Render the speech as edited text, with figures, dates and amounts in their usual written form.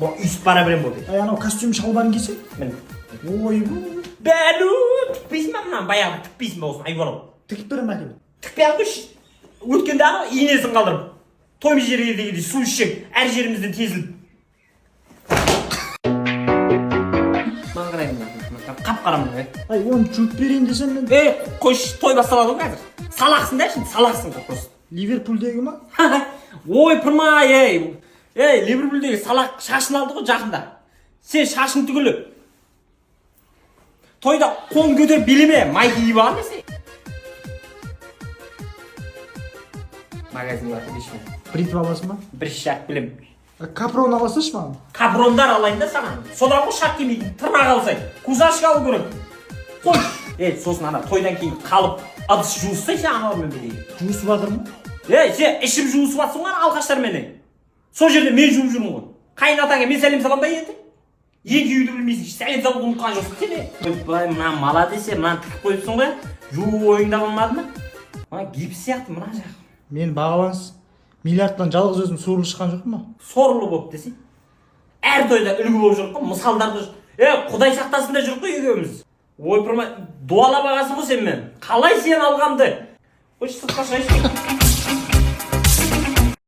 Бұл үйсіп бара берем болды. Анау костюм шалбарын кисең. Міне. Ойбу. Бәлу, тікпейсің ба мынаны? Баяғы тікпейсің ба осыны? Айбалау. Тігіп берем әкеліп. Тікпей ақ қойшы. Өткенде ана иінесін қалдырып. Той жерге дегенде су ішсең, әр жерімізден тезіліп. Маған қарай мына. Қап-қара мына. Ай, оны жуып берейін десем мен. Қойшы, той басталады ғой қазір. Салақсың да şimdi, салақсың просто. Ливерпульдегі ма? Ой, пырмай, Ливерпульдегі салақ шашын алды ғой жақында. Сен шашын түгілі. Тойда қолын көтеріп билеме, май киіп алған десе. Магазин бар дейші. Бритва аласың ба? Бір шарт білем. Капрон аласыш маған? Капрондар алайын да саған. Содан ғой шарт кемейтін, тырнақ алсай. Кузашка алу керек. Қой. Сосын ана тойдан кейін қалып, ыдыс жуыссай сен аналармен бірге. Жуысып жатыр ма? Сен ішіп жуысып жатсың ғой алқаштарменен. Сол жерде мен жуып жүрмін ғой. Қайын-атаңа мен сәлем салам ба енді? Екі үйді білмейсің, сәлем салып ұмытқан жоқсың сен бе? Ойбай, мына мала десе, мынаны тігіп қойыпсың ғой. Жуу ойыңда болмады ма? Мына гипс сияқты мына жақ. Мен бағалаңыз. Миллиардтан жалғыз өзім сорлы шыққан жоқ ма? Сорлы болып десе. Әр тойда үлгі болып жүріп қой, мысалдарды Құдай сақтасын да жүріп қой екеуміз. Ойпырма, дуалап ағасың ғой сен мен. Қалай сен алғанды? Қойшы сыртқа шығайшы.